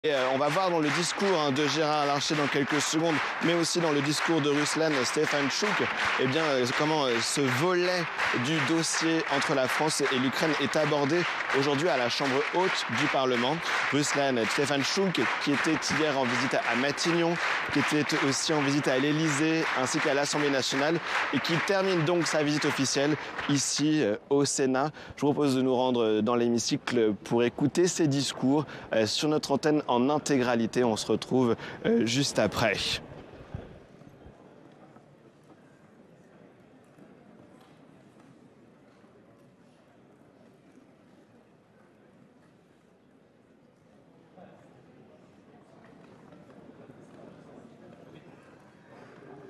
On va voir dans le discours de Gérard Larcher dans quelques secondes, mais aussi dans le discours de Ruslan Stefanchuk, comment ce volet du dossier entre la France et l'Ukraine est abordé aujourd'hui à la Chambre haute du Parlement. Ruslan Stefanchuk, qui était hier en visite à Matignon, qui était aussi en visite à l'Élysée ainsi qu'à l'Assemblée nationale et qui termine donc sa visite officielle ici au Sénat. Je vous propose de nous rendre dans l'hémicycle pour écouter ces discours sur notre antenne en intégralité. On se retrouve juste après.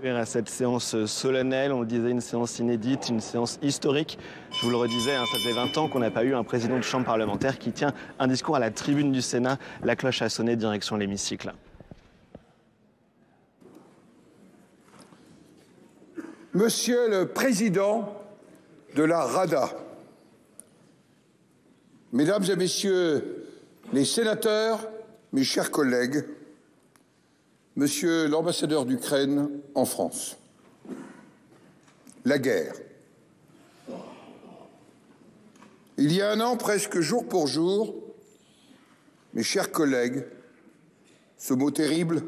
À cette séance solennelle, on le disait, une séance inédite, une séance historique. Je vous le redisais, ça fait 20 ans qu'on n'a pas eu un président de chambre parlementaire qui tient un discours à la tribune du Sénat. La cloche a sonné, direction l'hémicycle. Monsieur le Président de la Rada, Mesdames et Messieurs les sénateurs, mes chers collègues, Monsieur l'ambassadeur d'Ukraine en France, la guerre. Il y a un an, presque jour pour jour, mes chers collègues, ce mot terrible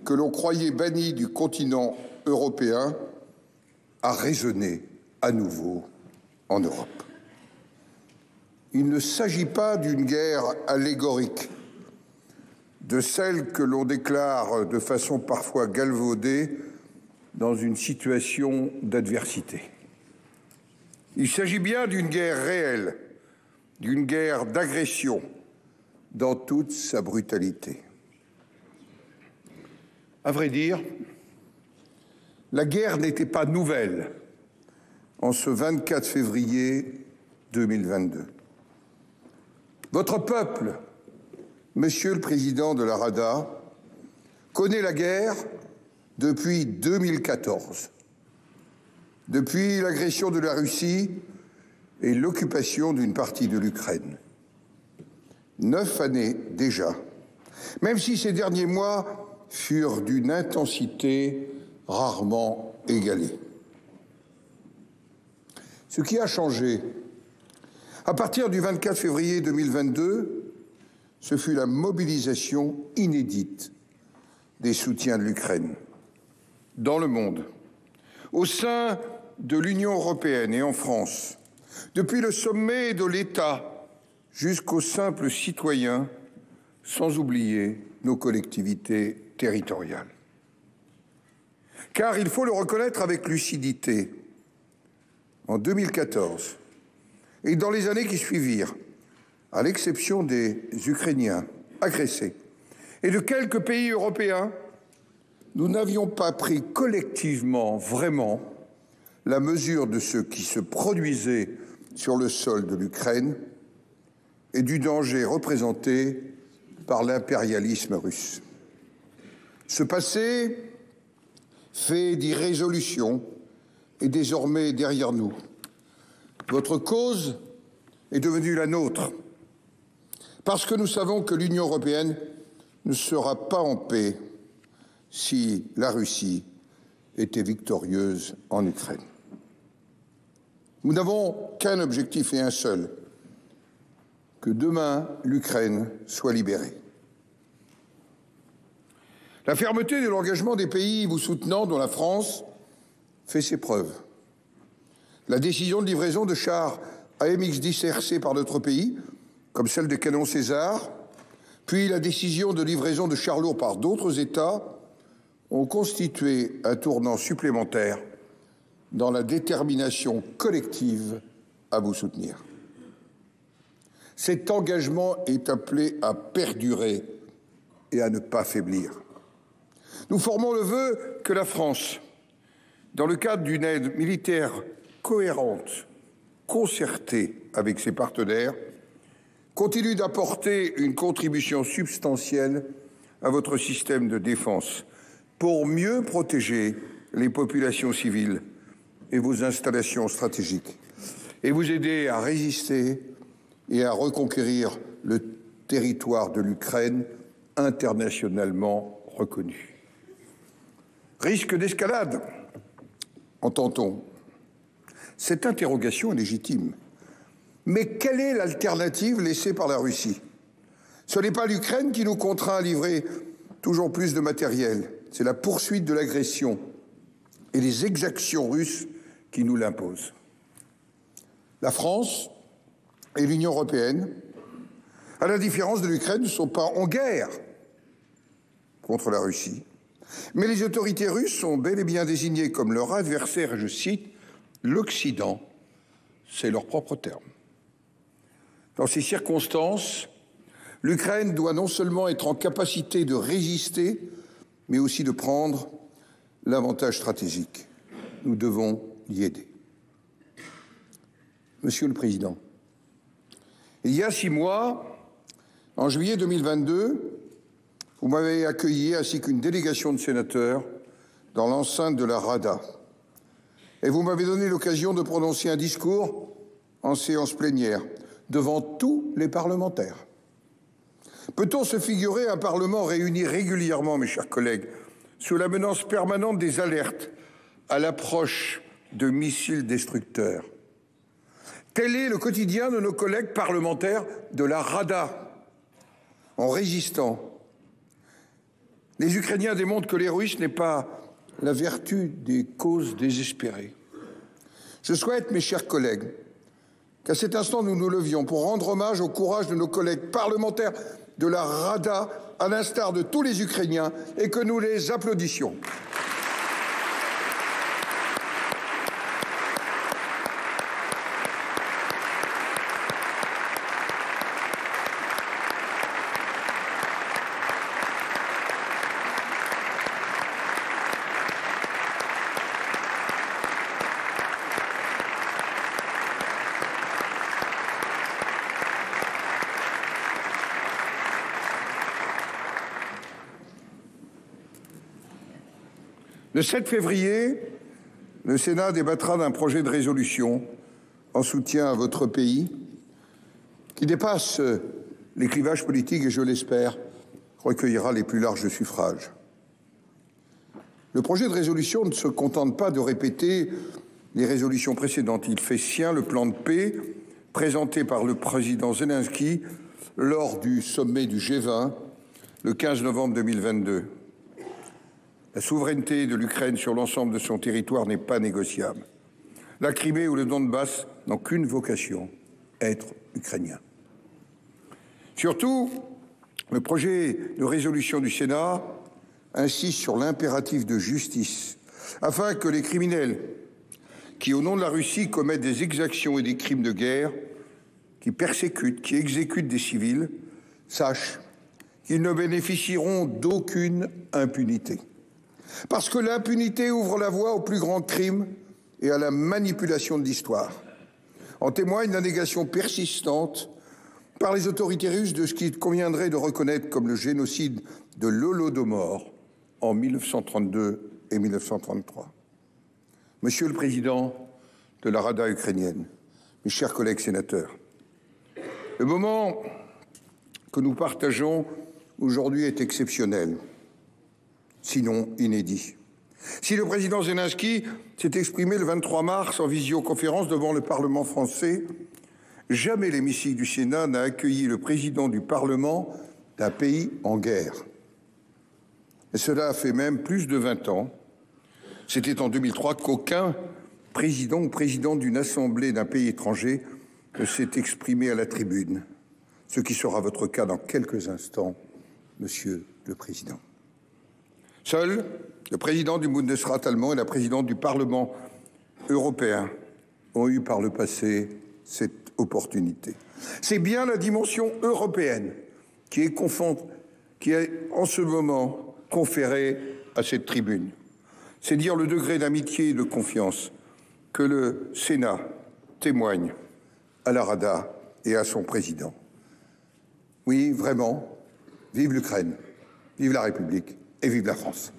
que l'on croyait banni du continent européen a résonné à nouveau en Europe. Il ne s'agit pas d'une guerre allégorique, de celle que l'on déclare de façon parfois galvaudée dans une situation d'adversité. Il s'agit bien d'une guerre réelle, d'une guerre d'agression dans toute sa brutalité. À vrai dire, la guerre n'était pas nouvelle en ce 24 février 2022. Votre peuple, Monsieur le Président de la Rada, connaît la guerre depuis 2014, depuis l'agression de la Russie et l'occupation d'une partie de l'Ukraine. 9 années déjà, même si ces derniers mois furent d'une intensité rarement égalée. Ce qui a changé, à partir du 24 février 2022, ce fut la mobilisation inédite des soutiens de l'Ukraine dans le monde, au sein de l'Union européenne et en France, depuis le sommet de l'État jusqu'aux simples citoyens, sans oublier nos collectivités territoriales. Car il faut le reconnaître avec lucidité, en 2014 et dans les années qui suivirent, à l'exception des Ukrainiens agressés et de quelques pays européens, nous n'avions pas pris collectivement vraiment la mesure de ce qui se produisait sur le sol de l'Ukraine et du danger représenté par l'impérialisme russe. Ce passé, fait d'irrésolution, est désormais derrière nous. Votre cause est devenue la nôtre, parce que nous savons que l'Union européenne ne sera pas en paix si la Russie était victorieuse en Ukraine. Nous n'avons qu'un objectif et un seul, que demain l'Ukraine soit libérée. La fermeté de l'engagement des pays vous soutenant, dont la France, fait ses preuves. La décision de livraison de chars AMX-10 RC par notre pays, comme celle des canons César, puis la décision de livraison de chars lourds par d'autres États, ont constitué un tournant supplémentaire dans la détermination collective à vous soutenir. Cet engagement est appelé à perdurer et à ne pas faiblir. Nous formons le vœu que la France, dans le cadre d'une aide militaire cohérente, concertée avec ses partenaires, continue d'apporter une contribution substantielle à votre système de défense pour mieux protéger les populations civiles et vos installations stratégiques et vous aider à résister et à reconquérir le territoire de l'Ukraine internationalement reconnu. Risque d'escalade, entend-on? Cette interrogation est légitime. Mais quelle est l'alternative laissée par la Russie? Ce n'est pas l'Ukraine qui nous contraint à livrer toujours plus de matériel, c'est la poursuite de l'agression et les exactions russes qui nous l'imposent. La France et l'Union européenne, à la différence de l'Ukraine, ne sont pas en guerre contre la Russie. Mais les autorités russes sont bel et bien désignées comme leur adversaire, et je cite, l'Occident, c'est leur propre terme. Dans ces circonstances, l'Ukraine doit non seulement être en capacité de résister, mais aussi de prendre l'avantage stratégique. Nous devons y aider. Monsieur le Président, il y a 6 mois, en juillet 2022, vous m'avez accueilli ainsi qu'une délégation de sénateurs dans l'enceinte de la Rada. Et vous m'avez donné l'occasion de prononcer un discours en séance plénière devant tous les parlementaires. Peut-on se figurer un Parlement réuni régulièrement, mes chers collègues, sous la menace permanente des alertes à l'approche de missiles destructeurs? Tel est le quotidien de nos collègues parlementaires de la Rada. En résistant, les Ukrainiens démontrent que l'héroïsme n'est pas la vertu des causes désespérées. Je souhaite, mes chers collègues, qu'à cet instant nous nous levions pour rendre hommage au courage de nos collègues parlementaires de la Rada, à l'instar de tous les Ukrainiens, et que nous les applaudissions. Le 7 février, le Sénat débattra d'un projet de résolution en soutien à votre pays qui dépasse les clivages politiques et, je l'espère, recueillera les plus larges suffrages. Le projet de résolution ne se contente pas de répéter les résolutions précédentes. Il fait sien le plan de paix présenté par le président Zelensky lors du sommet du G20 le 15 novembre 2022. La souveraineté de l'Ukraine sur l'ensemble de son territoire n'est pas négociable. La Crimée ou le Donbass n'ont qu'une vocation, être ukrainien. Surtout, le projet de résolution du Sénat insiste sur l'impératif de justice, afin que les criminels qui, au nom de la Russie, commettent des exactions et des crimes de guerre, qui persécutent, qui exécutent des civils, sachent qu'ils ne bénéficieront d'aucune impunité. Parce que l'impunité ouvre la voie aux plus grands crimes et à la manipulation de l'histoire. En témoigne la négation persistante par les autorités russes de ce qu'il conviendrait de reconnaître comme le génocide de l'Holodomor en 1932 et 1933. Monsieur le Président de la Rada ukrainienne, mes chers collègues sénateurs, le moment que nous partageons aujourd'hui est exceptionnel, sinon inédit. Si le président Zelensky s'est exprimé le 23 mars en visioconférence devant le Parlement français, jamais l'hémicycle du Sénat n'a accueilli le président du Parlement d'un pays en guerre. Et cela fait même plus de 20 ans. C'était en 2003 qu'aucun président ou présidente d'une assemblée d'un pays étranger ne s'est exprimé à la tribune, ce qui sera votre cas dans quelques instants, Monsieur le Président. Seuls le président du Bundesrat allemand et la présidente du Parlement européen ont eu par le passé cette opportunité. C'est bien la dimension européenne qui est en ce moment conférée à cette tribune. C'est dire le degré d'amitié et de confiance que le Sénat témoigne à la Rada et à son président. Oui, vraiment, vive l'Ukraine, vive la République et vive la France.